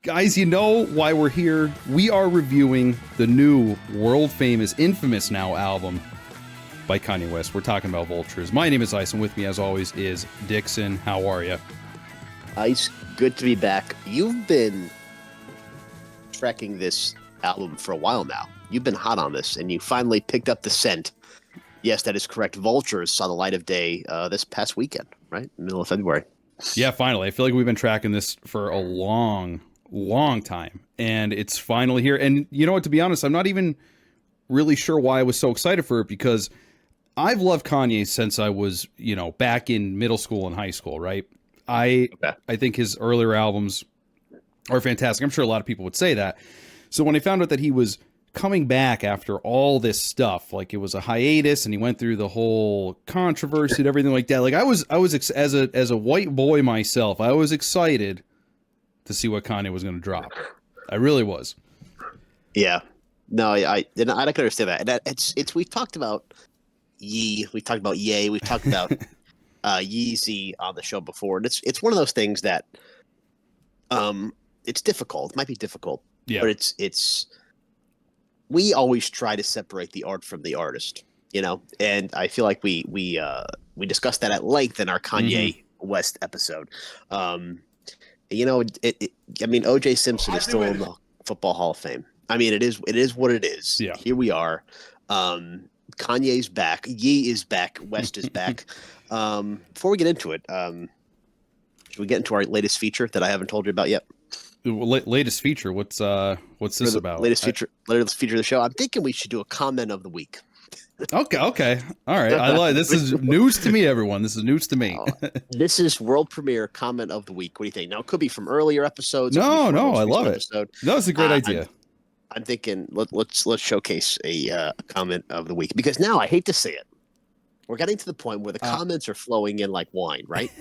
Guys, you know why we're here. We are reviewing the new world-famous, infamous now album by Kanye West. We're talking about Vultures. My name is Ice, and with me, as always, is Dixon. How are you? Ice, good to be back. You've been tracking this album for a while now. You've been hot on this, and you finally picked up the scent. Yes, that is correct. Vultures saw the light of day this past weekend, right? Middle of February. Yeah, finally. I feel like we've been tracking this for a long time, and it's finally here. And you know what, to be honest, I'm not even really sure why I was so excited for it, because I've loved Kanye since I was, back in middle school and high school, right? I think his earlier albums are fantastic. I'm sure a lot of people would say that. So when I found out that he was coming back after all this stuff, like it was a hiatus and he went through the whole controversy and everything like that, like I was as a white boy myself, I was excited to see what Kanye was going to drop. I really was. Yeah. No, I can understand that. And it's we've talked about Ye, we've talked about Ye, we've talked about Yeezy on the show before, and it's one of those things that it's difficult. It might be difficult, but it's we always try to separate the art from the artist, and I feel like we discussed that at length in our Kanye West episode. O.J. Simpson is still in the Football Hall of Fame. I mean, it is what it is. Yeah. Here we are. Kanye's back. Ye is back. West is back. Before we get into it, should we get into our latest feature that I haven't told you about yet? Latest feature? What's this about? Latest feature of the show. I'm thinking we should do a comment of the week. Okay. All right. I like this. Is news to me, everyone. This is news to me. This is world premiere comment of the week. What do you think? Now, it could be from earlier episodes. No, I love it. No, it's a great idea. I'm thinking let's showcase a comment of the week, because now I hate to say it, we're getting to the point where the comments are flowing in like wine, right?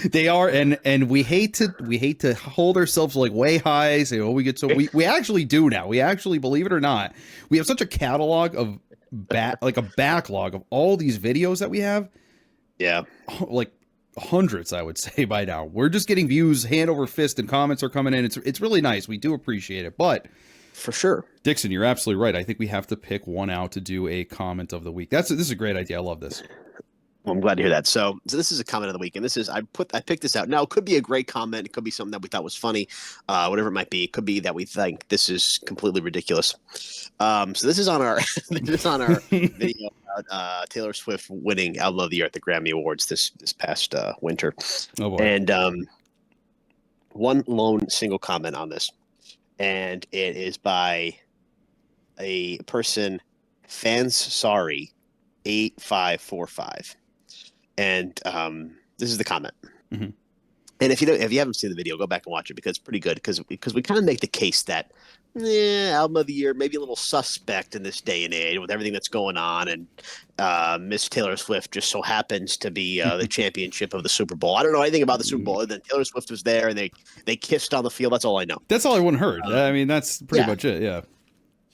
They are, and we hate to hold ourselves like way high. Say, oh, we actually do now. We actually, believe it or not, we have such a catalog of like a backlog of all these videos that we have. Yeah, like hundreds, I would say by now. We're just getting views hand over fist, and comments are coming in. It's really nice. We do appreciate it, but. For sure. Dixon, you're absolutely right. I think we have to pick one out to do a comment of the week. This is a great idea. I love this. Well, I'm glad to hear that. So this is a comment of the week, and I picked this out. Now, it could be a great comment. It could be something that we thought was funny, whatever it might be. It could be that we think this is completely ridiculous. So this is on our video about Taylor Swift winning Album of the Year at the Grammy Awards this past winter. Oh boy. And one lone single comment on this. And it is by a person, Fans Sorry 8545, and this is the comment. Mm-hmm. And if you haven't seen the video, go back and watch it, because it's pretty good. Because we kind of make the case that Album of the Year maybe a little suspect in this day and age with everything that's going on, and Miss Taylor Swift just so happens to be the championship of the Super Bowl. I don't know anything about the Super Bowl other than Taylor Swift was there and they kissed on the field. That's all I know. That's all I heard. I mean, that's pretty much it. Yeah,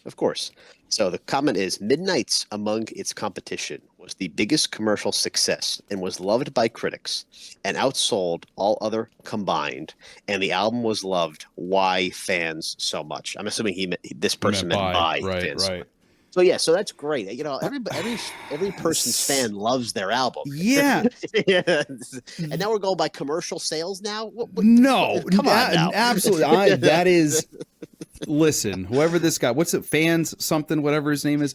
of course. So the comment is, Midnight's among its competition was the biggest commercial success and was loved by critics and outsold all other combined, and the album was loved. Why fans so much? I'm assuming this person meant by fans. Right. So yeah, so that's great. Every person's fan loves their album. Yeah. And now we're going by commercial sales now? No. Come on now. Absolutely. That is... Listen, whoever this guy, what's it, Fans something, whatever his name is.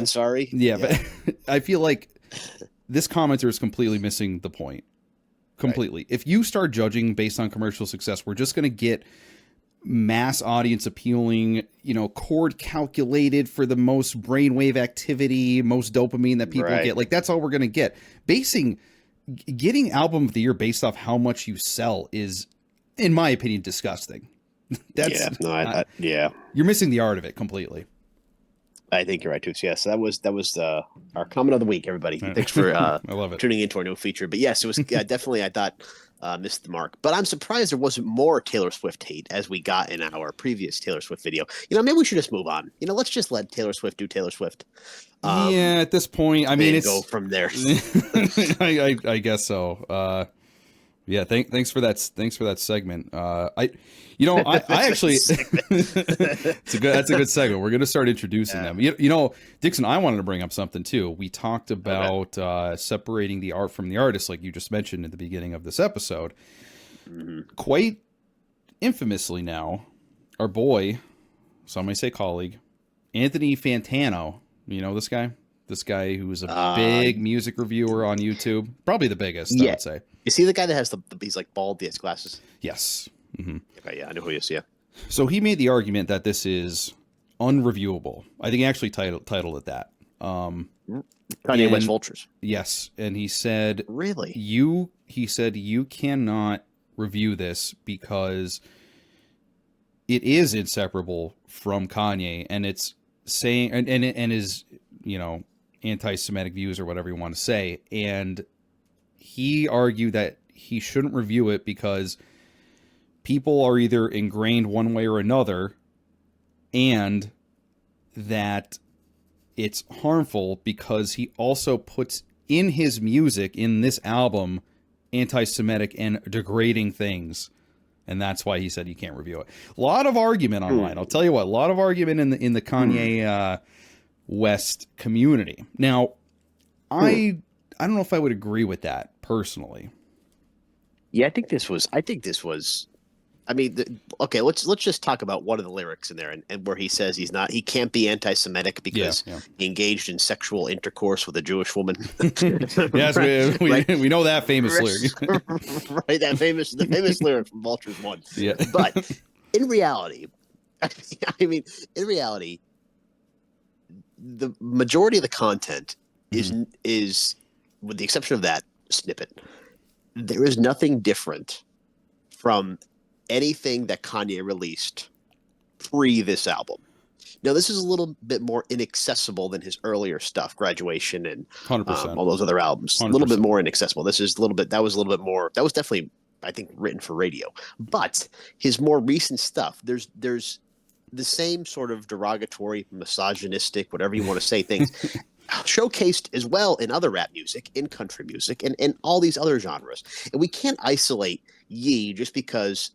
Sorry. Yeah, but I feel like this commenter is completely missing the point. Completely. Right. If you start judging based on commercial success, we're just going to get mass audience appealing, chord calculated for the most brainwave activity, most dopamine that people get. Like, that's all we're going to get. Getting Album of the Year based off how much you sell is, in my opinion, disgusting. You're missing the art of it completely. I think you're right too. So yes, that was our comment of the week, everybody. Thanks for I love it. Tuning into our new feature. But yes, it was definitely, I thought, missed the mark. But I'm surprised there wasn't more Taylor Swift hate as we got in our previous Taylor Swift video. Maybe we should just move on. Let's just let Taylor Swift do Taylor Swift. At this point, I mean, it's go from there. I guess so. Yeah, thanks for that. Thanks for that segment. I actually, that's a good segment. We're gonna start introducing them. Dixon, I wanted to bring up something too. We talked about separating the art from the artist, like you just mentioned at the beginning of this episode. Quite infamously now, our boy, some may say colleague, Anthony Fantano. You know this guy? This guy who's a big music reviewer on YouTube, probably the biggest, I would say. Is he the guy that has he's like bald, he has glasses? Yes. Mm-hmm. Okay, yeah, I know who he is, yeah. So he made the argument that this is unreviewable. I think he actually titled it that. Kanye West Vultures. Yes, and he said, really? He said you cannot review this because it is inseparable from Kanye, and it's saying and his, anti-Semitic views or whatever you want to say. And he argued that he shouldn't review it because people are either ingrained one way or another, and that it's harmful because he also puts in his music, in this album, anti-Semitic and degrading things. And that's why he said you can't review it. A lot of argument online. I'll tell you what, a lot of argument in the Kanye West community. Now, I don't know if I would agree with that personally. Yeah, I think this was. I mean, okay. Let's just talk about one of the lyrics in there, and where he says he can't be anti-Semitic because he engaged in sexual intercourse with a Jewish woman. Yes, we know that famous lyric, right? The famous lyric from Vultures 1. Yeah, but in reality, the majority of the content is, with the exception of that snippet, there is nothing different from anything that Kanye released pre this album. Now, this is a little bit more inaccessible than his earlier stuff, Graduation and 100%. All those other albums. 100%. A little bit more inaccessible. This is a little bit more. That was definitely, I think, written for radio. But his more recent stuff, there's the same sort of derogatory, misogynistic, whatever you want to say, things showcased as well in other rap music, in country music, and all these other genres. And we can't isolate Ye just because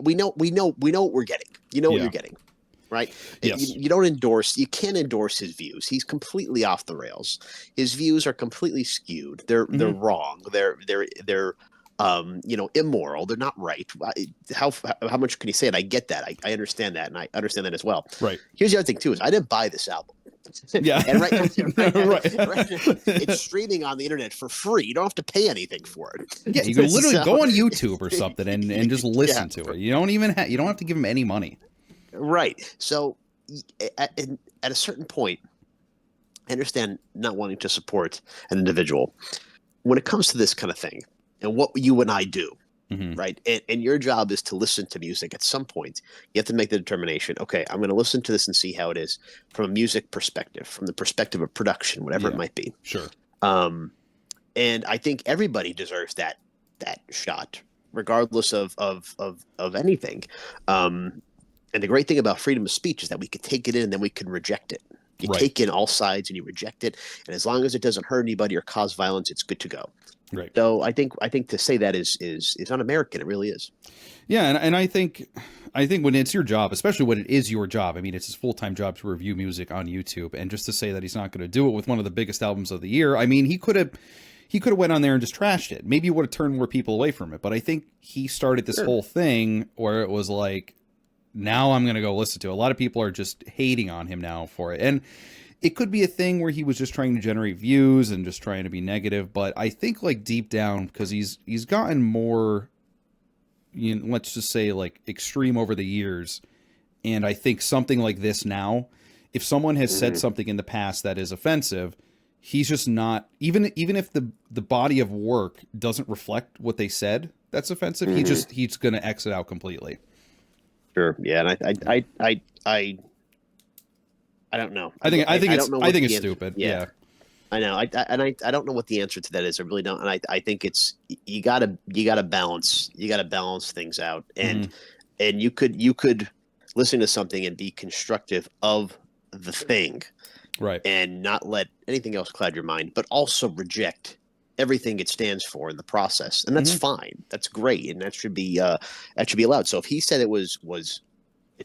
we know what we're getting. You know what you're getting, right? Yes. You can't endorse his views. He's completely off the rails. His views are completely skewed. They're wrong. They're immoral. They're not right. How much can you say it? I get that. I understand that, and I understand that as well. Right. Here's the other thing too: is I didn't buy this album. Yeah. And right, it's streaming on the internet for free. You don't have to pay anything for it. Yeah, you can literally go on YouTube or something and just listen to it. You don't even you don't have to give him any money. Right. So at a certain point, I understand not wanting to support an individual when it comes to this kind of thing, and what you and I do. Right. And your job is to listen to music. At some point, you have to make the determination, okay, I'm going to listen to this and see how it is from a music perspective, from the perspective of production, whatever it might be. Sure. And I think everybody deserves that shot, regardless of anything. And the great thing about freedom of speech is that we could take it in and then we can reject it. You take in all sides and you reject it. And as long as it doesn't hurt anybody or cause violence, it's good to go. Right. So I think to say that is un-American. It really is. Yeah, and I think when it's your job, especially when it is your job, I mean, it's his full-time job to review music on YouTube, and just to say that he's not going to do it with one of the biggest albums of the year, I mean, he could have went on there and just trashed it. Maybe it would have turned more people away from it, but I think he started this whole thing where it was like, now I'm going to go listen to it. A lot of people are just hating on him now for it, and it could be a thing where he was just trying to generate views and just trying to be negative. But I think, like, deep down, because he's gotten more, let's just say, like, extreme over the years. And I think something like this now, if someone has said something in the past that is offensive, he's just not, even if the body of work doesn't reflect what they said that's offensive, he's going to exit out completely. Sure. Yeah. And I don't know. I think it's stupid. Yeah. I know. I don't know what the answer to that is. I really don't. And I think it's you gotta balance things out. And you could listen to something and be constructive of the thing, right? And not let anything else cloud your mind, but also reject everything it stands for in the process, and that's fine. That's great, and that should be allowed. So if he said it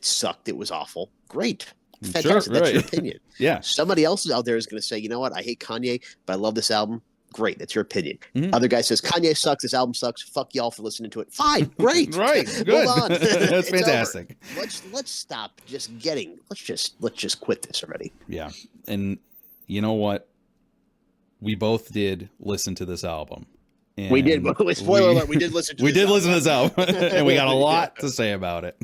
sucked, it was awful, great, Sure, fantastic. That's your opinion. Yeah. Somebody else out there is going to say, you know what, I hate Kanye, but I love this album. Great, that's your opinion. Other guy says Kanye sucks, this album sucks. Fuck y'all for listening to it. Fine, great, Right, good. Move on. That's fantastic. Let's stop just getting. Let's just quit this already. Yeah, and you know what? We both did listen to this album. And we did. Spoiler alert: we did listen to. We did listen to this album, and we got a lot to say about it.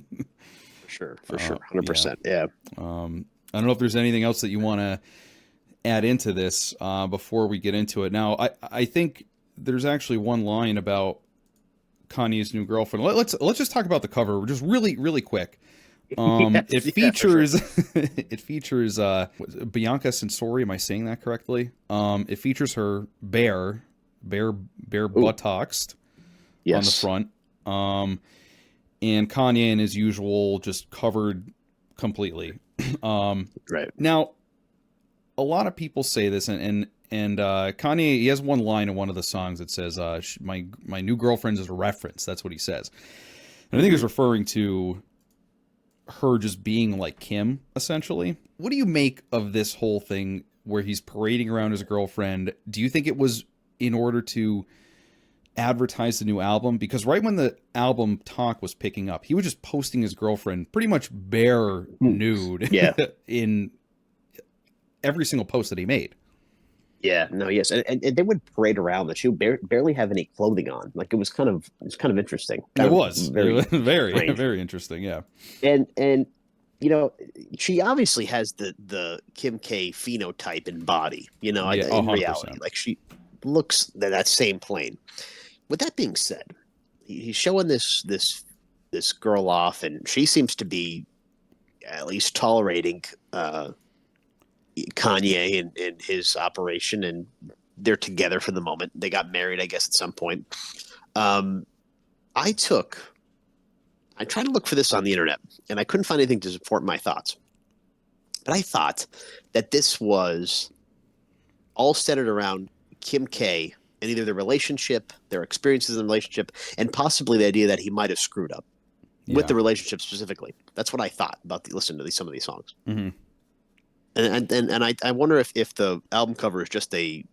For sure, 100%. Yeah. I don't know if there's anything else that you want to add into this before we get into it. Now, I think there's actually one line about Kanye's new girlfriend. Let's just talk about the cover, just really quick. It features it features Bianca Censori. Am I saying that correctly? It features her bare buttocks on the front. And Kanye in his usual, just covered completely. Right. Now, a lot of people say this, and Kanye, he has one line in one of the songs that says, my new girlfriend is a reference. That's what he says. And I think he's referring to her just being like Kim, essentially. What do you make of this whole thing where he's parading around his girlfriend? Do you think it was in order to advertise the new album? Because right when the album talk was picking up, he was just posting his girlfriend pretty much bare nude in every single post that he made. Yeah, no, yes, and they would parade around that she would barely have any clothing on. Like it was kind of interesting. It was very interesting. Yeah, and you know, she obviously has the Kim K phenotype in body. You know, in 100%. reality, like she looks that same plane. With that being said, he's showing this girl off, and she seems to be at least tolerating Kanye and his operation, and they're together for the moment. They got married, I guess, at some point. I tried to look for this on the internet, and I couldn't find anything to support my thoughts. But I thought that this was all centered around Kim K and either their relationship, their experiences in the relationship, and possibly the idea that he might have screwed up with the relationship specifically. That's what I thought about listening to some of these songs. Mm-hmm. And I wonder if the album cover is just a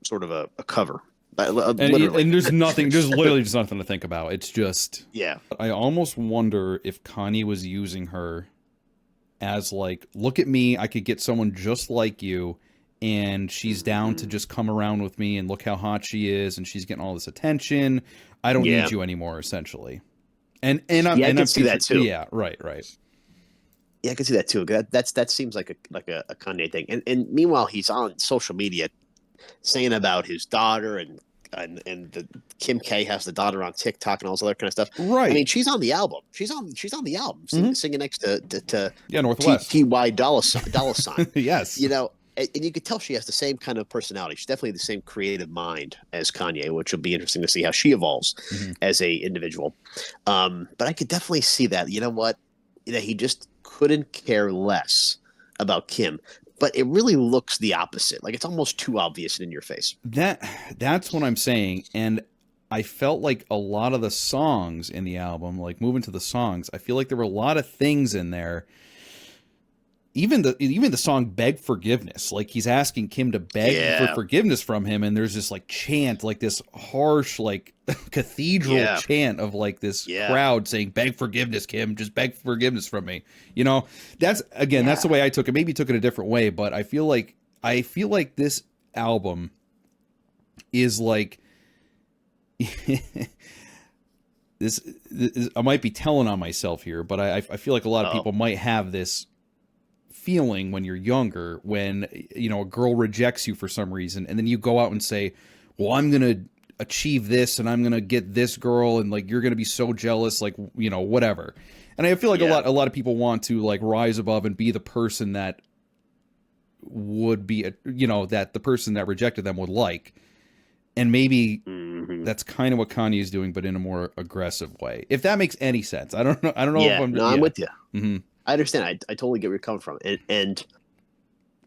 sort of a cover. And there's literally just nothing to think about. It's just, I almost wonder if Kanye was using her as like, look at me, I could get someone just like you, and she's down to just come around with me, and look how hot she is, and she's getting all this attention. I don't need you anymore, essentially. I can see that too. Yeah, right. Yeah, I can see that too. That seems like a Kanye thing. And meanwhile, he's on social media saying about his daughter and the Kim K has the daughter on TikTok and all this other kind of stuff. Right. I mean, she's on the album. She's on the album, singing next to Northwest T.Y. Dolla Sign. Yes. You know, and you could tell she has the same kind of personality. She's definitely the same creative mind as Kanye, which will be interesting to see how she evolves as a individual. But I could definitely see that. You know what? That he just couldn't care less about Kim. But it really looks the opposite. Like it's almost too obvious and in your face. That's what I'm saying. And I felt like a lot of the songs in the album, like moving to the songs, I feel like there were a lot of things in there. Even the song "Beg Forgiveness," like he's asking Kim to beg for forgiveness from him, and there's this like chant, like this harsh, like cathedral chant of like this crowd saying, "Beg forgiveness, Kim, just beg forgiveness from me." You know, that's the way I took it. Maybe took it a different way, but I feel like this album is like this. I might be telling on myself here, but I feel like a lot of people might have this feeling when you're younger, when you know a girl rejects you for some reason, and then you go out and say, well, I'm gonna achieve this and I'm gonna get this girl, and like you're gonna be so jealous, like, you know, whatever. And I feel like a lot of people want to like rise above and be the person that would be that the person that rejected them would like. And maybe that's kind of what Kanye is doing, but in a more aggressive way, if that makes any sense. I don't know if I'm with you. I understand. I totally get where you're coming from. And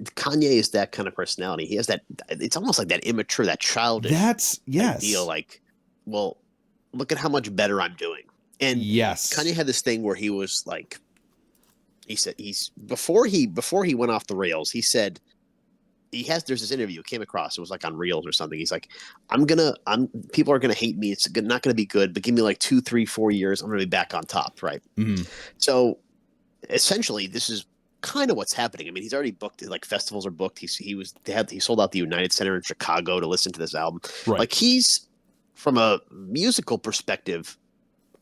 Kanye is that kind of personality. He has that. It's almost like that immature, that childish That's ideal. yes. Like, well, look at how much better I'm doing. And Yes. Kanye had this thing where he was like, he said before he went off the rails. He said there's this interview came across. It was like on Reels or something. He's like, I'm people are gonna hate me. It's not gonna be good, but give me like 2, 3, 4 years. I'm gonna be back on top, right? Mhm. So essentially, this is kind of what's happening. I mean, he's already booked, like festivals are booked. He sold out the United Center in Chicago to listen to this album. Right. Like he's from a musical perspective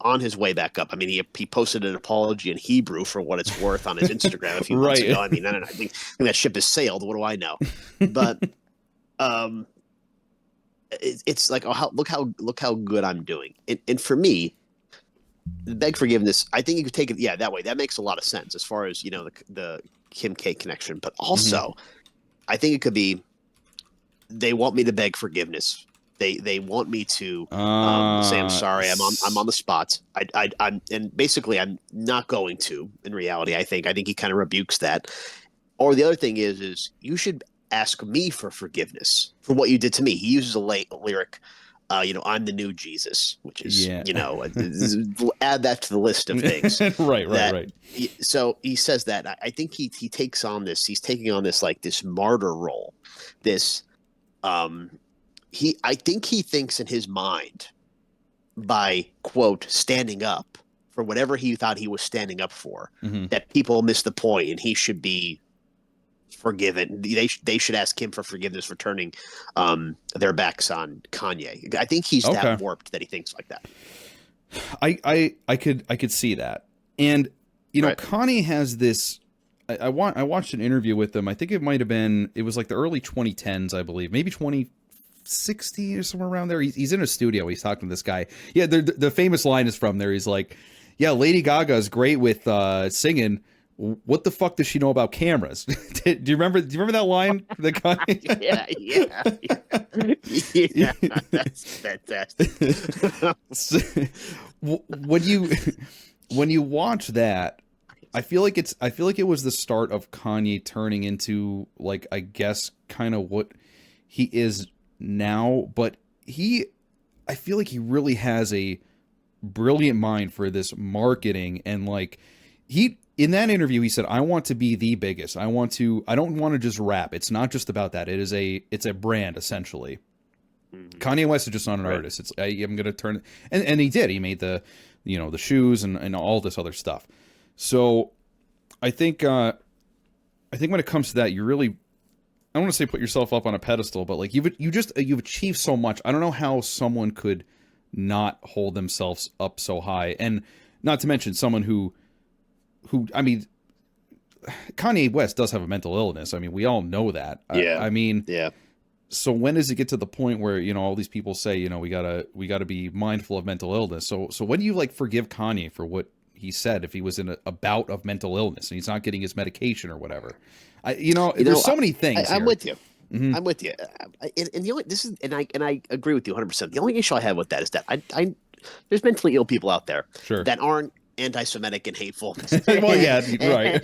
on his way back up. I mean, he posted an apology in Hebrew for what it's worth on his Instagram a few months Right. ago. I mean, I don't know. I think that ship has sailed. What do I know? But um, it's like, oh, look how good I'm doing. And for me, beg forgiveness. I think you could take it, yeah, that way. That makes a lot of sense as far as the Kim K connection. But also, I think it could be they want me to beg forgiveness. They want me to say I'm sorry. I'm on the spot. I'm and basically I'm not going to. In reality, I think he kind of rebukes that. Or the other thing is you should ask me for forgiveness for what you did to me. He uses a lyric. I'm the new Jesus, which is, Yeah. add that to the list of things. Right. So he says that. I think he takes on this. He's taking on this like this martyr role. This I think he thinks in his mind by quote standing up for whatever he thought he was standing up for, that people miss the point and he should be forgiven. They should ask him for forgiveness for turning their backs on Kanye. I think he's that warped that he thinks like that. I could see that. And Kanye has this. I watched an interview with him. I think it was like the early 2010s, I believe, maybe 2060 or somewhere around there. He's in a studio. He's talking to this guy. Yeah, the famous line is from there. He's like, "Yeah, Lady Gaga is great with singing. What the fuck does she know about cameras?" Do you remember that line? The guy? Yeah. That's fantastic. So, when you watch that, I feel like it was the start of Kanye turning into, like, I guess kind of what he is now, but I feel like he really has a brilliant mind for this marketing. And like in that interview he said, I want to be the biggest. I don't want to just rap. It's not just about that. It's a brand essentially. Kanye West is just not an artist. I'm going to turn, and he did. He made the shoes and all this other stuff. So I think when it comes to that, you really, I don't want to say put yourself up on a pedestal, but like you've achieved so much. I don't know how someone could not hold themselves up so high. And not to mention someone who I mean, Kanye West does have a mental illness. I mean, we all know that. Yeah. I mean, yeah. So when does it get to the point where, all these people say, we gotta be mindful of mental illness. So when do you like forgive Kanye for what he said if he was in a bout of mental illness and he's not getting his medication or whatever? There's so many things. I'm here. with you. I'm with you. And I agree with you 100%. The only issue I have with that is that there's mentally ill people out there that aren't anti-Semitic and hateful. Well, yeah, right.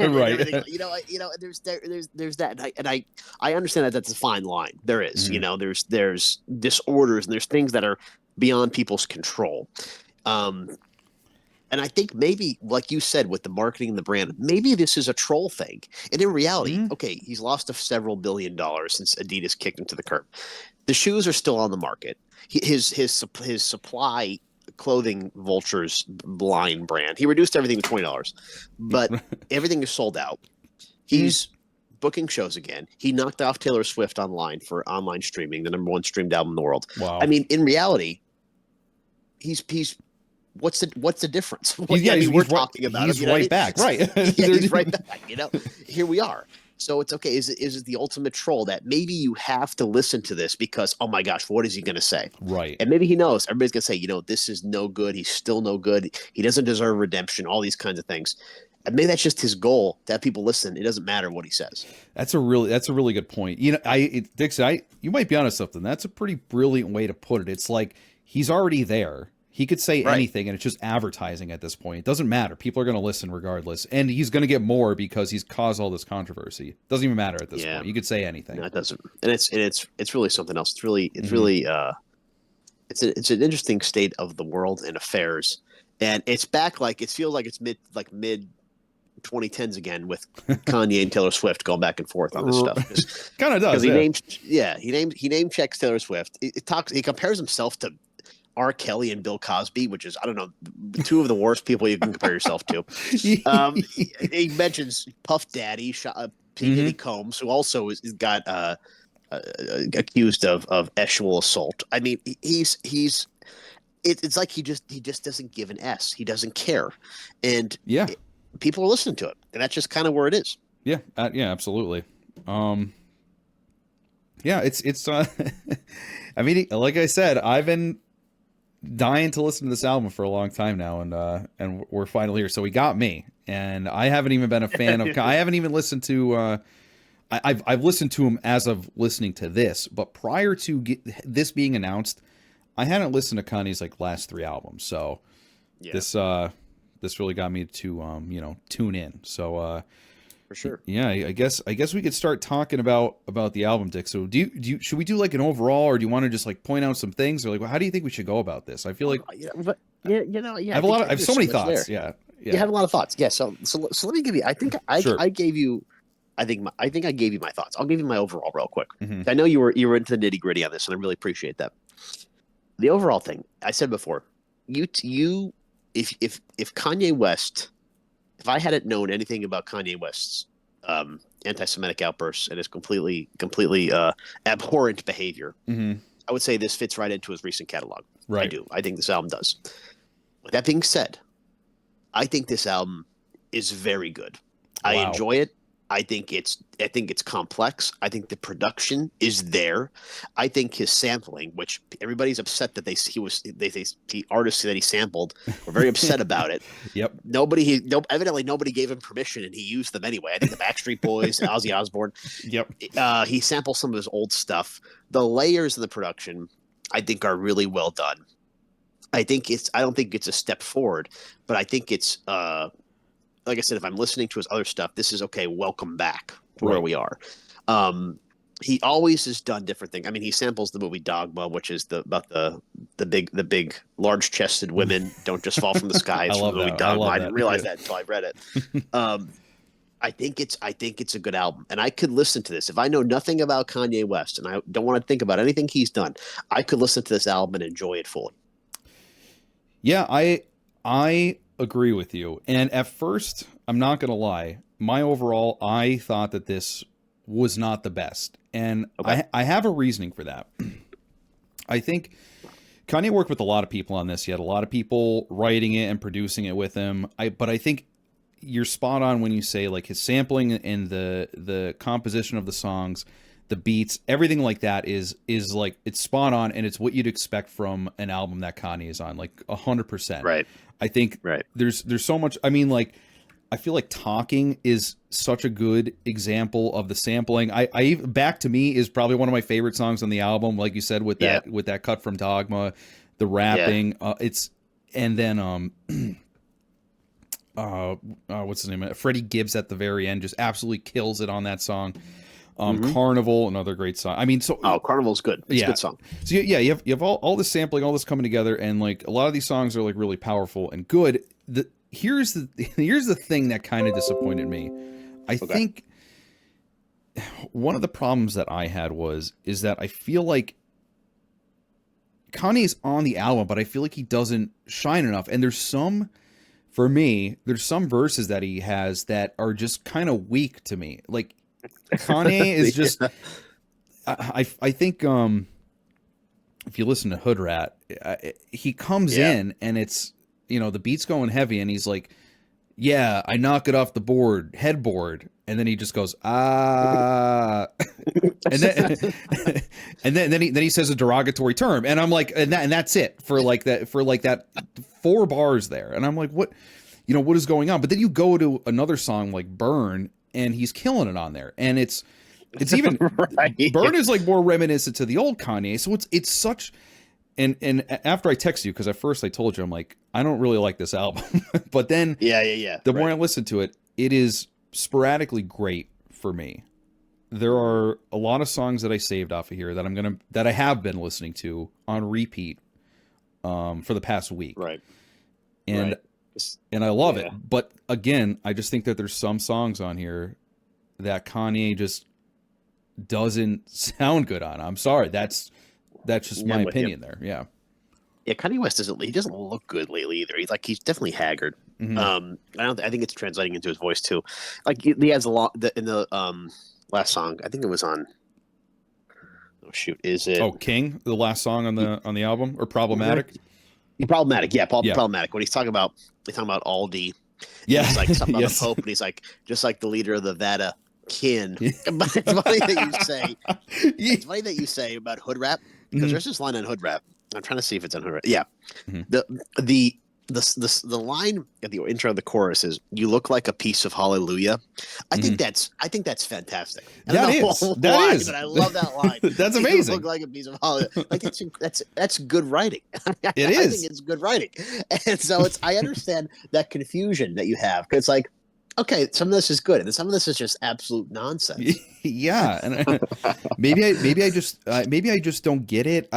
There's that, and I understand that that's a fine line. There is, there's disorders and there's things that are beyond people's control. And I think maybe, like you said, with the marketing and the brand, maybe this is a troll thing. And in reality, okay, he's lost several $1 billion since Adidas kicked him to the curb. The shoes are still on the market. His supply clothing Vultures line brand, he reduced everything to $20, but everything is sold out. He's booking shows again. He knocked off Taylor Swift online for online streaming, the #1 streamed album in the world. Wow. I mean, in reality, he's what's the difference? We're talking about he's right back, right? He's right back. Here we are. So it's okay. Is it the ultimate troll that maybe you have to listen to this because, oh my gosh, what is he going to say? Right. And maybe he knows everybody's going to say, this is no good. He's still no good. He doesn't deserve redemption. All these kinds of things. And maybe that's just his goal, to have people listen. It doesn't matter what he says. That's a really good point. Dixon, you might be onto something. That's a pretty brilliant way to put it. It's like he's already there. He could say Right. anything, and it's just advertising at this point. It doesn't matter. People are going to listen regardless, and he's going to get more because he's caused all this controversy. It doesn't even matter at this point. You could say anything. No, it doesn't, and it's really something else. It's really it's an interesting state of the world and affairs, and it's back like it feels like it's mid 2010s again with Kanye and Taylor Swift going back and forth on this stuff. Kind of does. He name checks Taylor Swift. He compares himself to R. Kelly and Bill Cosby, which is, I don't know, two of the worst people you can compare yourself to. He mentions Puff Daddy, P. Diddy Combs, who also got accused of sexual assault. I mean, it's like he just doesn't give an S. He doesn't care, and people are listening to it, and that's just kind of where it is. Yeah, absolutely. It's I mean, like I said, I've been dying to listen to this album for a long time now, and we're finally here. So he got me, and I haven't even been a fan of. I haven't even listened to. I've listened to him as of listening to this, but prior to this being announced, I hadn't listened to Kanye's last 3 albums. So this really got me to tune in. So for sure. Yeah, I guess we could start talking about the album, Dick. So should we do an overall, or do you want to just point out some things, or how do you think we should go about this? I feel like I have so many thoughts. Yeah. You have a lot of thoughts. Yeah. So let me give you. I think I gave you. I think I gave you my thoughts. I'll give you my overall real quick. Mm-hmm. I know you were into the nitty gritty on this, and I really appreciate that. The overall thing I said before, if Kanye West. If I hadn't known anything about Kanye West's anti-Semitic outbursts and his completely abhorrent behavior, I would say this fits right into his recent catalog. Right. I do. I think this album does. With that being said, I think this album is very good. Wow. I enjoy it. I think it's complex. I think the production is there. I think his sampling, which everybody's upset that the artists that he sampled were very upset about it. Yep. Evidently nobody gave him permission, and he used them anyway. I think the Backstreet Boys, Ozzy Osbourne. Yep. He sampled some of his old stuff. The layers of the production, I think, are really well done. I don't think it's a step forward, but I think it's like I said, if I'm listening to his other stuff, this is okay. Welcome back to where we are. He always has done different things. I mean, he samples the movie Dogma, which is about the big large chested women don't just fall from the sky. It's from the movie Dogma. I didn't realize that until I read it. I think it's a good album, and I could listen to this if I know nothing about Kanye West and I don't want to think about anything he's done. I could listen to this album and enjoy it fully. Yeah, I agree with you. And at first, I'm not going to lie, my overall, I thought that this was not the best. And I have a reasoning for that. I think Kanye worked with a lot of people on this. He had a lot of people writing it and producing it with him. But I think you're spot on when you say his sampling and the composition of the songs, the beats, everything like that is it's spot on, and it's what you'd expect from an album that Kanye is on, 100%. Right. I think there's so much. I mean, I feel like Talking is such a good example of the sampling. I Back to Me is probably one of my favorite songs on the album. Like you said, with that cut from Dogma, the rapping, and then what's his name? Freddie Gibbs at the very end just absolutely kills it on that song. Carnival, another great song. I mean, Carnival's good. It's a good song. So you have all this sampling, all this coming together, and a lot of these songs are really powerful and good. Here's the thing that kind of disappointed me. I think one of the problems that I had is that I feel like Kanye's on the album, but I feel like he doesn't shine enough. And there's some verses that he has that are just kind of weak to me. Kanye is just, I think, if you listen to Hood Rat, he comes in and it's, the beat's going heavy and he's like, yeah, I knock it off the headboard. And then he just goes, and then he says a derogatory term. And I'm like, and that's it for that 4 bars there. And I'm like, what is going on? But then you go to another song like Burn, and he's killing it on there. And it's even Burn is more reminiscent to the old Kanye. So and after I texted you, because at first I told you, I'm like, I don't really like this album. But then the more I listen to it, it is sporadically great for me. There are a lot of songs that I saved off of here that I have been listening to on repeat for the past week. Right. And and I love it. But again, I just think that there's some songs on here that Kanye just doesn't sound good on. I'm sorry. That's just my opinion there. Yeah. Yeah, Kanye West doesn't look good lately either. He's definitely haggard. Mm-hmm. I think it's translating into his voice too. Like he has a lot in the last song. I think it was on. Oh shoot! Is it? Oh, King, the last song on the album, or Problematic? Problematic, yeah, Problematic. When he's talking about Aldi, he's like something about the Pope, and he's like, just like the leader of the Vatican. But it's funny that you say. It's funny that you say about hood rap, because there's this line on hood rap. I'm trying to see if it's on hood rap. Yeah, the line at the intro of the chorus is, "You look like a piece of hallelujah." I think that's fantastic. That is. But I love that line. That's amazing. You look like a piece of hallelujah. Like that's good writing. I think it's good writing, and so I understand that confusion that you have, because it's like, okay, some of this is good, and some of this is just absolute nonsense. Yeah, and maybe I just don't get it.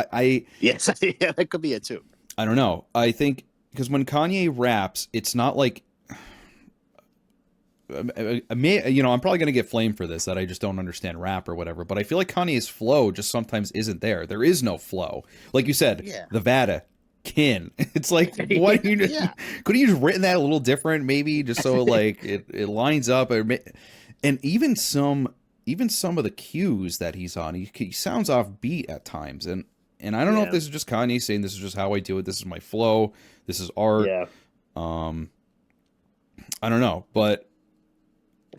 Yes, yeah, that could be it too. I don't know. I think, because when Kanye raps, it's not like, I'm probably going to get flamed for this, that I just don't understand rap or whatever, but I feel like Kanye's flow just sometimes isn't there. There is no flow. Like you said, the Vatican. It's like, what? Could you just written that a little different, maybe, just so like it lines up? And even some of the cues that he's on, he sounds off beat at times. And I don't know if this is just Kanye saying, this is just how I do it. This is my flow. This is art. Yeah. I don't know, but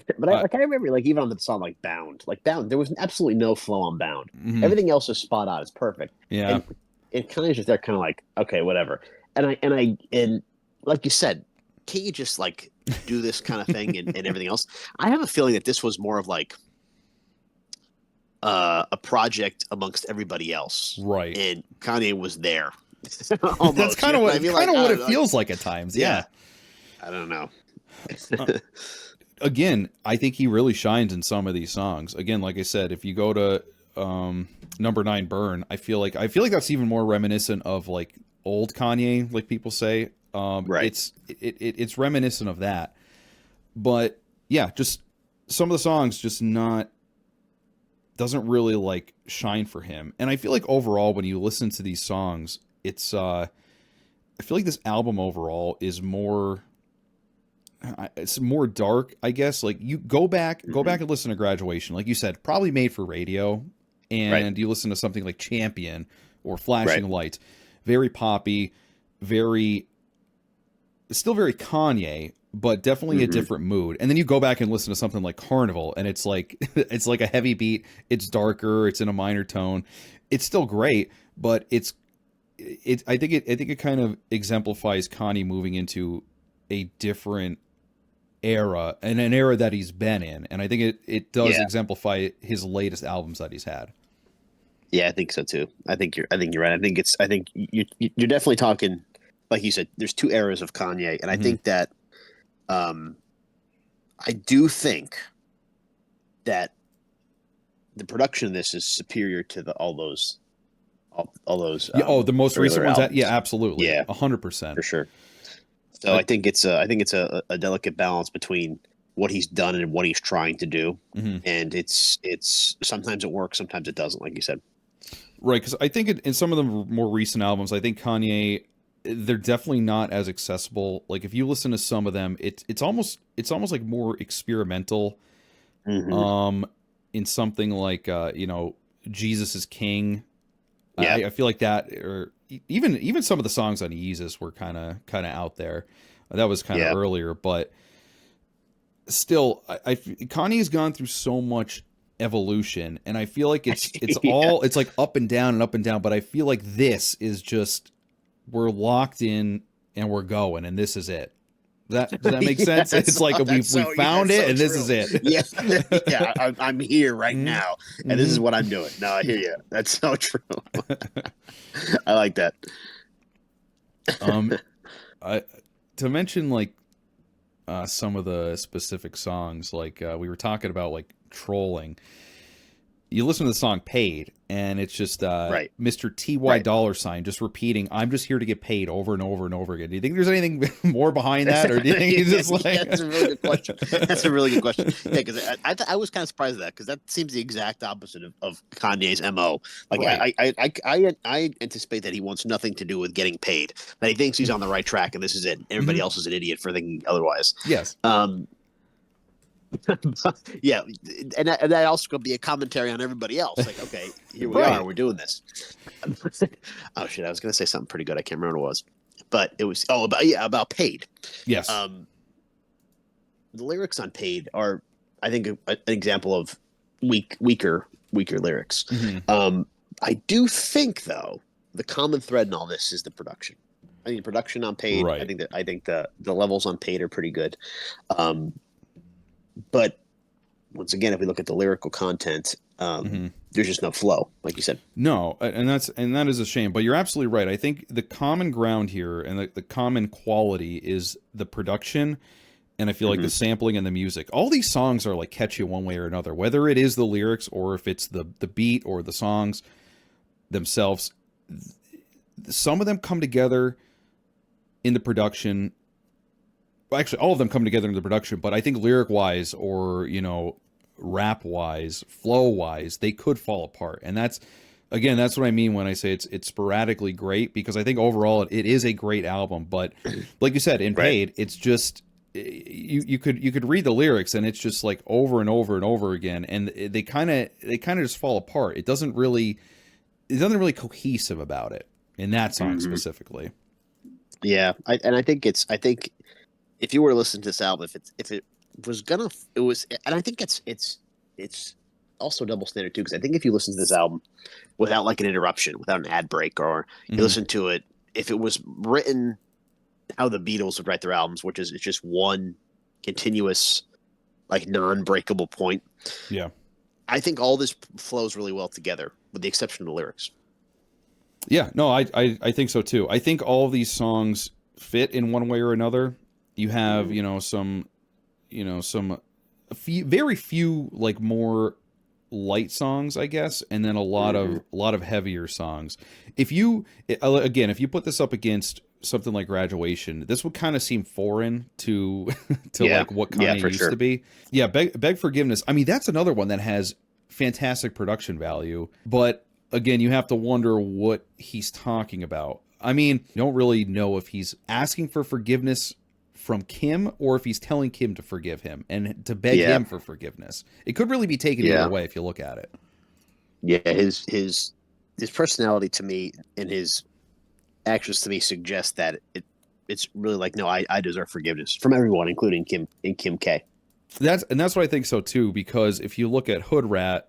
I remember, like, even on the song like Bound, there was absolutely no flow on Bound. Mm-hmm. Everything else is spot on. It's perfect. Yeah. And Kanye's just there, kind of like, okay, whatever. And like you said, can't you just like do this kind of thing and everything else? I have a feeling that this was more of like a project amongst everybody else, right? And Kanye was there. That's kind of what it feels like at times. Yeah. I don't know. Again, I think he really shines in some of these songs. Again, like I said, if you go to number 9, Burn, I feel like that's even more reminiscent of like old Kanye, like people say. Right. It's reminiscent of that. But yeah, just some of the songs just doesn't really like shine for him. And I feel like overall, when you listen to these songs, it's I feel like this album overall is more dark, I guess. Like, you go back and listen to Graduation, like you said, probably made for radio, and you listen to something like Champion or Flashing Lights, very poppy, still very Kanye, but definitely a different mood. And then you go back and listen to something like Carnival, and it's like a heavy beat, it's darker, it's in a minor tone, it's still great, but I think it kind of exemplifies Kanye moving into a different era, and an era that he's been in, and I think it does exemplify his latest albums that he's had. Yeah, I think so too. I think you're right. I think you're definitely talking, like you said, there's two eras of Kanye, and I think that I do think that the production of this is superior to all those the most recent ones. Albums. Absolutely. 100% for sure. So I think it's a delicate balance between what he's done and what he's trying to do, and it's sometimes it works, sometimes it doesn't, like you said. Right, because I think in some of the more recent albums, I think Kanye, they're definitely not as accessible. Like, if you listen to some of them, it's almost like more experimental. In something like Jesus is King. Yeah. I feel like that, or even some of the songs on Yeezus were kind of out there. That was kind of earlier, but still, Kanye's gone through so much evolution, and I feel like it's all, it's like up and down and up and down, but I feel like this is just, we're locked in and we're going, and this is it. Does that make sense? It's like we found it, and this is it. Yeah, yeah. I'm here right now, and this is what I'm doing. No, I hear you. That's so true. I like that. I to mention like some of the specific songs, like we were talking about like trolling. You listen to the song "Paid," and it's just Right. Mr. Ty dollar sign just repeaking, "I'm just here to get paid" over and over and over again. Do you think there's anything more behind that, or do you think he's just like? That's a really good question. That's a really good question. Yeah, because I was kind of surprised at that, because that seems the exact opposite of Kanye's MO. Like Right. I anticipate that he wants nothing to do with getting paid. That he thinks he's on the right track, and this is it. Everybody else is an idiot for thinking otherwise. Yes. Yeah, and that also could be a commentary on everybody else. Like, okay, here we are, we're doing this. Oh shit, I was gonna say something pretty good. I can't remember what it was, but it was about Paid. Yes. The lyrics on Paid are, I think, an example of weaker lyrics. I do think, though, the common thread in all this is the production. I think the production on Paid. Right. I think the levels on Paid are pretty good. But once again, if we look at the lyrical content, there's just no flow, like you said. No, and that is a shame. But you're absolutely right. I think the common ground here and the common quality is the production, and I feel like the sampling and the music. All these songs are like catchy one way or another, whether it is the lyrics or if it's the beat or the songs themselves. Some of them come together in the production. Actually, all of them come together in the production, but I think lyric-wise or, rap-wise, flow-wise, they could fall apart. And that's what I mean when I say it's sporadically great, because I think overall it is a great album. But like you said, in Paid, it's just you could read the lyrics and it's just like over and over and over again, and they kind of just fall apart. It doesn't really cohesive about it in that song specifically. Yeah, I think if you were to listen to this album, if it was gonna, it was, and I think it's also double standard too, because I think if you listen to this album without like an interruption, without an ad break, or you listen to it, if it was written how the Beatles would write their albums, which is it's just one continuous, like non-breakable point. Yeah, I think all this flows really well together, with the exception of the lyrics. Yeah, no, I think so too. I think all of these songs fit in one way or another. You have, very few like more light songs, I guess, and then a lot of heavier songs. If you put this up against something like Graduation, this would kind of seem foreign to like what Kanye used to be. Yeah, Beg Forgiveness. I mean, that's another one that has fantastic production value, but again, you have to wonder what he's talking about. I mean, you don't really know if he's asking for forgiveness from Kim or if he's telling Kim to forgive him and to beg him for forgiveness. It could really be taken either way if you look at it. Yeah, his personality to me and his actions to me suggest that it's really like, no, I deserve forgiveness from everyone, including Kim and Kim K. That's what I think so too, because if you look at Hood Rat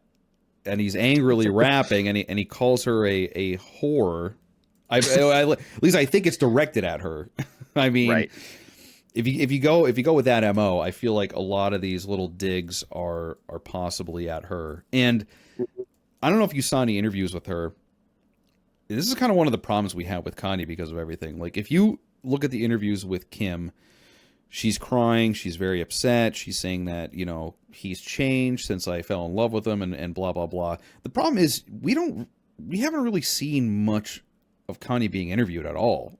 and he's angrily rapping and he calls her a whore, at least I think it's directed at her. I mean, right. If you go with that MO, I feel like a lot of these little digs are possibly at her. And I don't know if you saw any interviews with her. This is kind of one of the problems we have with Kanye because of everything. Like, if you look at the interviews with Kim, she's crying, she's very upset, she's saying that, he's changed since I fell in love with him and blah blah blah. The problem is we haven't really seen much of Kanye being interviewed at all,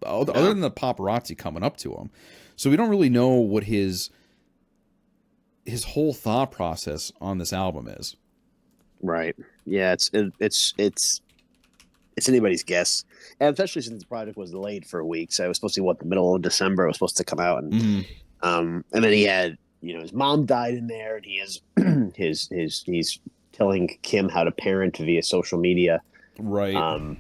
other than the paparazzi coming up to him. So we don't really know what his whole thought process on this album is. Right. Yeah, it's anybody's guess, and especially since the project was delayed for a week. So it was supposed to be the middle of December. It was supposed to come out, and then he had his mom died in there, and he has he's telling Kim how to parent via social media. Right.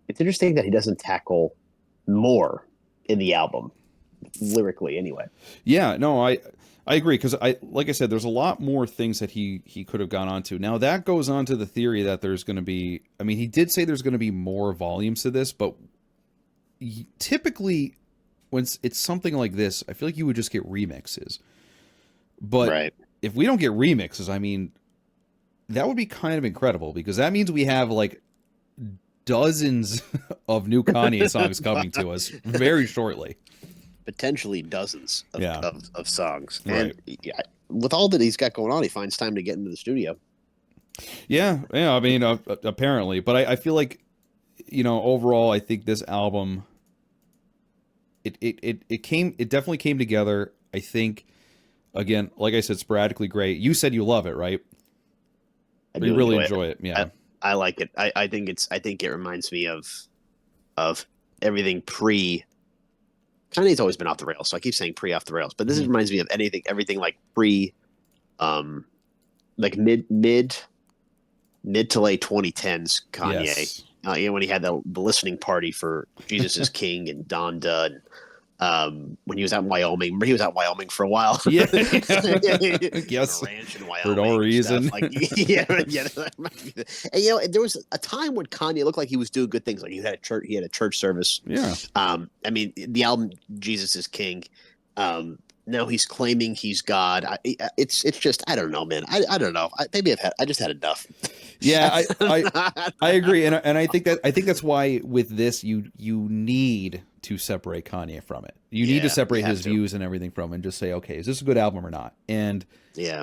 It's interesting that he doesn't tackle more in the album, lyrically anyway. Yeah, no, I agree, because like I said, there's a lot more things that he could have gone on to. Now that goes on to the theory that there's going to be, I mean, he did say there's going to be more volumes to this, but typically when it's something like this, I feel like you would just get remixes. But Right. if we don't get remixes, I mean, that would be kind of incredible because that means we have like dozens of new Kanye songs coming to us very shortly. Potentially dozens of, Yeah. of songs. Right. And yeah, with all that he's got going on, he finds time to get into the studio. Yeah. I mean, apparently. But I feel like, overall, I think this album, it definitely came together. I think, again, like I said, sporadically great. You said you love it, right? I You do really enjoy it. Yeah. I like it. I think it reminds me of everything pre. Kanye's always been off the rails, so I keep saying pre off the rails. But this reminds me of everything like pre, like mid to late 2010s Kanye. Yes. When he had the listening party for Jesus is King and Donda, and when he was out in Wyoming. Remember, he was out in Wyoming for a while. Yeah. Yes. On a ranch in Wyoming for no reason. Like, yeah. And there was a time when Kanye looked like he was doing good things. Like he had a church service. Yeah. I mean, the album Jesus is King. Now he's claiming he's God. It's just I don't know, man. I don't know. I just had enough. Yeah, I agree, and I think that's why with this you need to separate Kanye from it. You need to separate his views and everything from it and just say, okay, is this a good album or not? And yeah,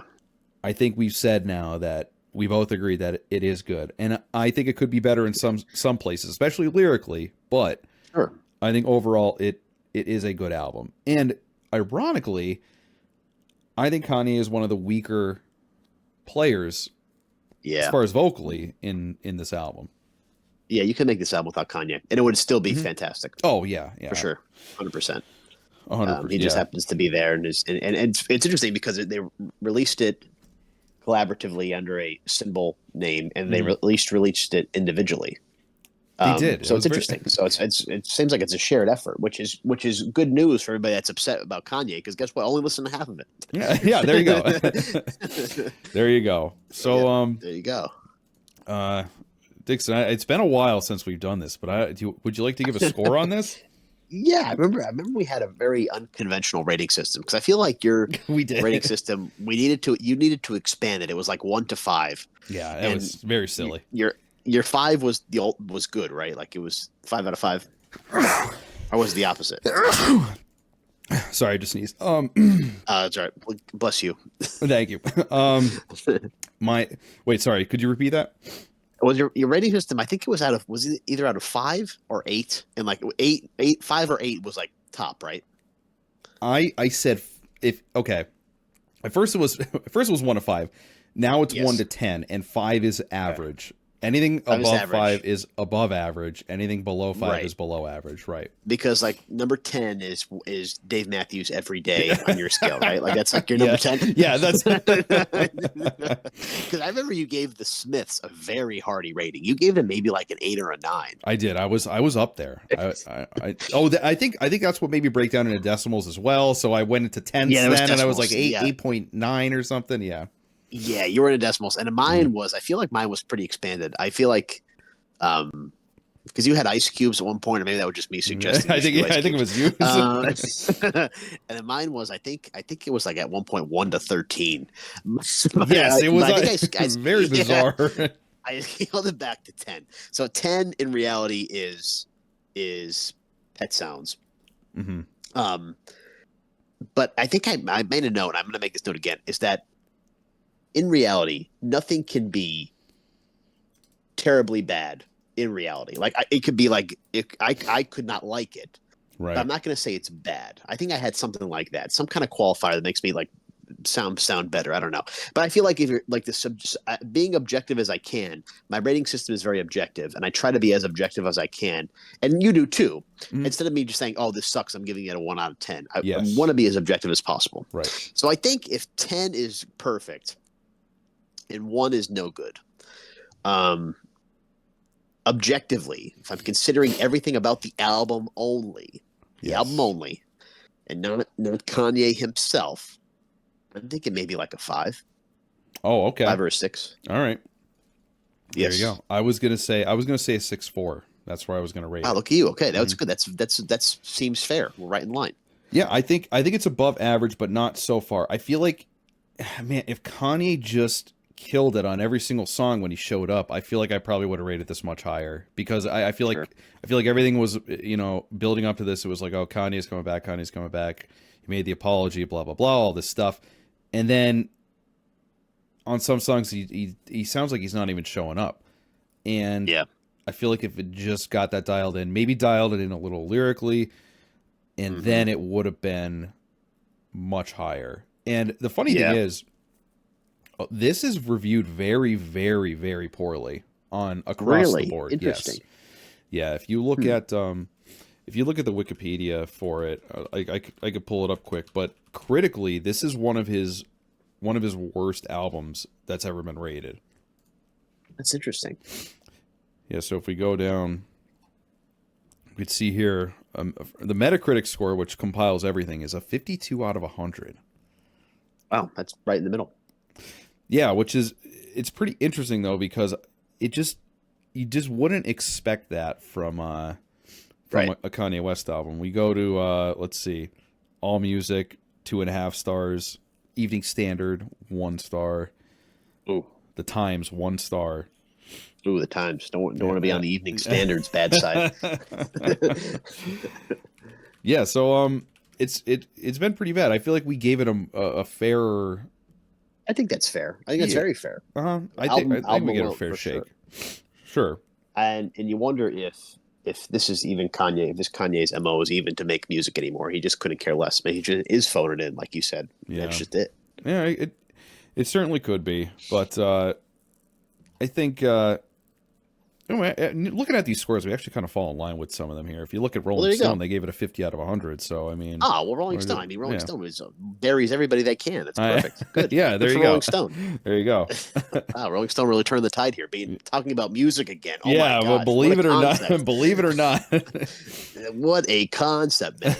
I think we've said now that we both agree that it is good, and I think it could be better in some places, especially lyrically. But sure. I think overall it is a good album, and ironically, I think Kanye is one of the weaker players. Yeah. As far as vocally in this album. Yeah, you could make this album without Kanye, and it would still be fantastic. Oh yeah, for sure, 100%. 100%. He just happens to be there, and it's interesting because they released it collaboratively under a symbol name, and they released it individually. They did. So it's interesting. So it seems like it's a shared effort, which is good news for everybody that's upset about Kanye. Because guess what? Only listen to half of it. Yeah. There you go. There you go. So there you go. Dixon, it's been a while since we've done this, but would you like to give a score on this? Yeah, I remember we had a very unconventional rating system because I feel like your rating system you needed to expand it. It was like 1 to 5. Yeah, it was very silly. Your 5 was good, right? Like it was 5 out of 5, or was it the opposite? Sorry, I just sneezed. That's right. Bless you. Thank you. Sorry, could you repeat that? Was your rating system? I think it was either out of 5 or 8, and like 5 or 8 was like top, right? I said okay. At first it was 1 to 5. Now it's 1 to 10, and 5 is average. Anything above 5 is above average. Anything below 5 is below average, right? Because like number 10 is Dave Matthews Every Day on your scale, right? Like that's like your number 10. Yeah, that's because I remember you gave the Smiths a very hearty rating. You gave them maybe like an 8 or a 9. I did. I was up there. I think that's what made me break down into decimals as well. So I went into tenths then, and I was like 8.9 or something. Yeah. Yeah, you were in decimals, and mine was. I feel like mine was pretty expanded. I feel like, because you had ice cubes at one point, or maybe that was just me suggesting. I think it was you. And then mine was. I think it was like at 1.1 to 13. Yes, it was. Very bizarre. I held it back to 10. So 10 in reality is Pet Sounds. Mm-hmm. But I think I made a note. I'm going to make this note again. Is that in reality, nothing can be terribly bad in reality. Like it could be like I could not like it. Right. But I'm not going to say it's bad. I think I had something like that, some kind of qualifier that makes me like sound better. I don't know, but I feel like if you're like being objective as I can, my rating system is very objective, and I try to be as objective as I can, and you do too. Mm-hmm. Instead of me just saying, "Oh, this sucks," I'm giving it a 1 out of 10. I want to be as objective as possible. Right. So I think if 10 is perfect and 1 is no good, objectively, if I'm considering everything about the album only, and not Kanye himself, I'm thinking maybe like a 5. Oh, okay. 5 or a 6. All right. Yes. There you go. I was gonna say a 6.4. That's where I was going to rate Wow, it. look at you. Okay, that's good. That seems fair. We're right in line. Yeah, I think it's above average, but not so far. I feel like, man, if Kanye just killed it on every single song when he showed up, I feel like I probably would have rated this much higher because I feel Sure. like everything was building up to this. It was like, oh, Kanye's coming back, Kanye's coming back. He made the apology, blah blah blah, all this stuff, and then on some songs he sounds like he's not even showing up, and Yeah. I feel like if it just got that dialed in, maybe dialed it in a little lyrically, and Mm-hmm. then it would have been much higher. And the funny thing Yeah. is, this is reviewed very, very, very poorly on across the Really board. interesting. Yes, yeah. If you look at the Wikipedia for it, I could pull it up quick. But critically, this is one of his worst albums that's ever been rated. That's interesting. Yeah. So if we go down, we'd see here the Metacritic score, which compiles everything, is a 52 out of 100. Wow, that's right in the middle. Yeah, it's pretty interesting though because you just wouldn't expect that from Right. a Kanye West album. We go to let's see, All Music 2.5 stars, Evening Standard 1 star, Ooh. The Times 1 star. Ooh, the Times. Don't want to be on the Evening Standard's bad side. Yeah, so it's been pretty bad. I feel like we gave it a fairer. I think that's fair. I think that's very fair. I think we get a alone, fair for shake. sure. Sure. And you wonder if this is even Kanye, if this Kanye's MO is even to make music anymore. He just couldn't care less. Maybe he just is phoning in, like you said. Yeah. That's just it. Yeah, it certainly could be, but I think looking at these scores, we actually kind of fall in line with some of them here. If you look at Rolling Stone, they gave it a 50 out of 100. So I mean, Rolling Stone. I mean, Rolling Stone buries everybody they can. That's perfect. Good. Yeah, there Good you for go. Rolling Stone. There you go. Wow, Rolling Stone really turned the tide here, talking about music again. Oh yeah, my gosh, but believe it or not, what a concept, man.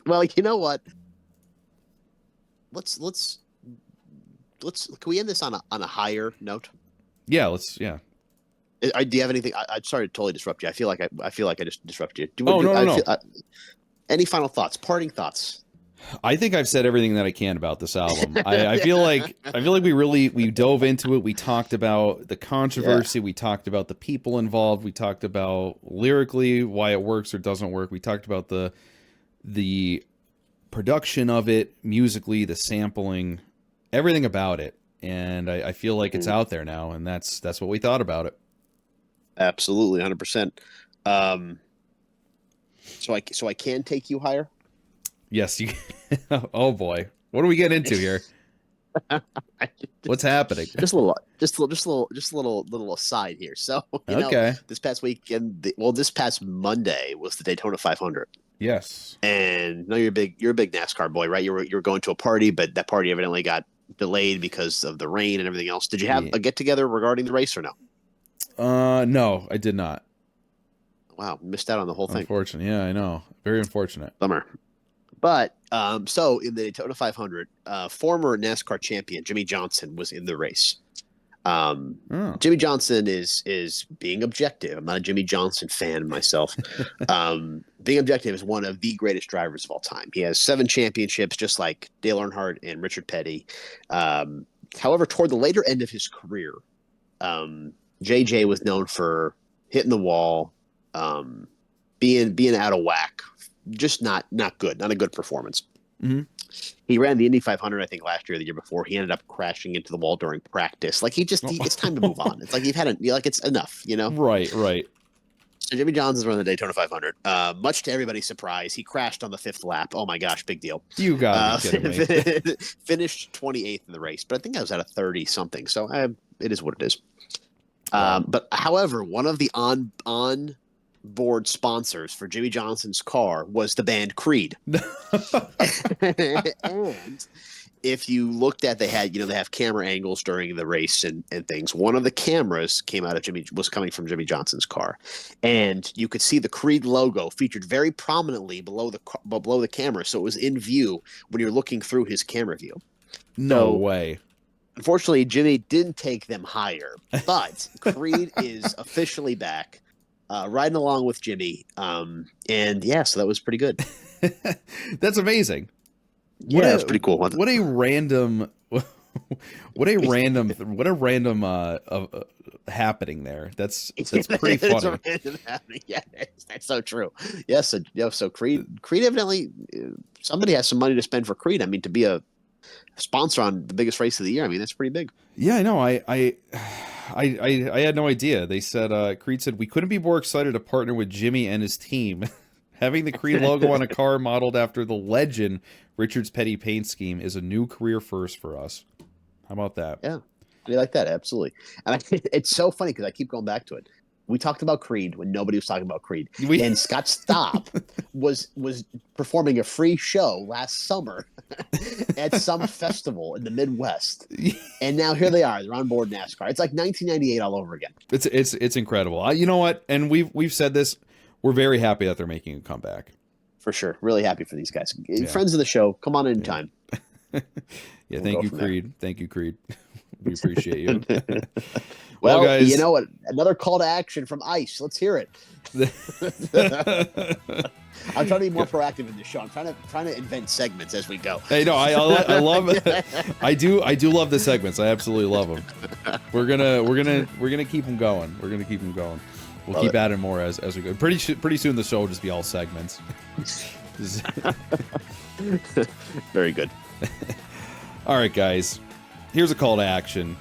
Well, you know what? Let's can we end this on a higher note? Yeah, Do you have anything? I'm sorry to totally disrupt you. I feel like I just disrupted you. No. Any final thoughts? Parting thoughts? I think I've said everything that I can about this album. I feel like we dove into it. We talked about the controversy. We talked about the people involved. We talked about lyrically why it works or doesn't work. We talked about the production of it, musically, the sampling, everything about it. And I feel like it's out there now, and that's what we thought about it. Absolutely, 100%. So I can take you higher. Yes, you. Oh boy, what are we getting into here? What's happening? Just a little aside here. So Okay. This past weekend, this past Monday was the Daytona 500. Yes. And you're a big NASCAR boy, right? You were going to a party, but that party evidently got delayed because of the rain and everything else. Did you have a get together regarding the race or no? No, I did not. Wow, missed out on the whole thing. Unfortunate. Yeah, I know. Very unfortunate. Bummer. But so in the Daytona 500, former NASCAR champion Jimmy Johnson was in the race. Jimmy Johnson is being objective. I'm not a Jimmy Johnson fan myself. Being objective is one of the greatest drivers of all time. He has 7 championships, just like Dale Earnhardt and Richard Petty. However, toward the later end of his career, JJ was known for hitting the wall, being out of whack, just not good, not a good performance. Mm-hmm. He ran the Indy 500, I think, last year or the year before. He ended up crashing into the wall during practice. Like it's time to move on. It's like it's enough, Right. So Jimmy Johnson's running the Daytona 500. Much to everybody's surprise, he crashed on the 5th lap. Oh my gosh, big deal. You gotta be kidding me. Finished 28th in the race, but I think I was at a 30 something. So it is what it is. Wow. But however, one of the on board sponsors for Jimmy Johnson's car was the band Creed. And if you looked at, they have camera angles during the race and things. One of the cameras was coming from Jimmy Johnson's car, and you could see the Creed logo featured very prominently below the camera. So it was in view when you're looking through his camera view. No way. Unfortunately, Jimmy didn't take them higher, but Creed is officially back, riding along with Jimmy. And yeah, so that was pretty good. That's amazing. Yeah, that's pretty cool. What a random what a random happening there. That's pretty It's funny. a random happening. Yeah, that's so true. Yes, so Creed evidently somebody has some money to spend for Creed. I mean, to be a sponsor on the biggest race of the year, I mean, that's pretty big. Yeah, I know. I had no idea. They said Creed said we couldn't be more excited to partner with Jimmy and his team. Having the Creed logo on a car modeled after the legend Richard's Petty Paint Scheme is a new career first for us. How about that? Yeah, I like that, absolutely. And it's so funny because I keep going back to it. We talked about Creed when nobody was talking about Creed, and Scott Stapp was performing a free show last summer at some festival in the Midwest, and now here they are. They're on board NASCAR. It's like 1998 all over again. It's incredible. You know what? And we've said this. We're very happy that they're making a comeback. For sure, really happy for these guys. Yeah. Friends of the show, come on anytime. Yeah, thank you, Creed. There. Thank you, Creed. We appreciate you. Well, guys, you know what? Another call to action from ICE. Let's hear it. I'm trying to be more proactive in this show. I'm trying to invent segments as we go. Hey, no, I love it. I do love the segments. I absolutely love them. We're gonna keep them going. We're gonna keep them going. We'll keep adding more as we go. Pretty soon the show will just be all segments. Very good. All right, guys. Here's a call to action.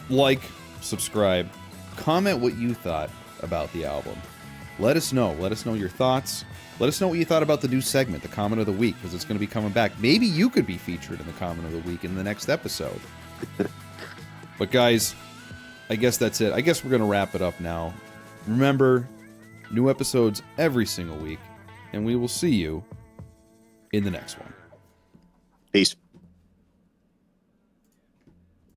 Like, subscribe, comment what you thought about the album. Let us know. Let us know your thoughts. Let us know what you thought about the new segment, the comment of the week, because it's going to be coming back. Maybe you could be featured in the comment of the week in the next episode. But guys, I guess that's it. I guess we're going to wrap it up now. Remember, new episodes every single week, and we will see you in the next one. Peace.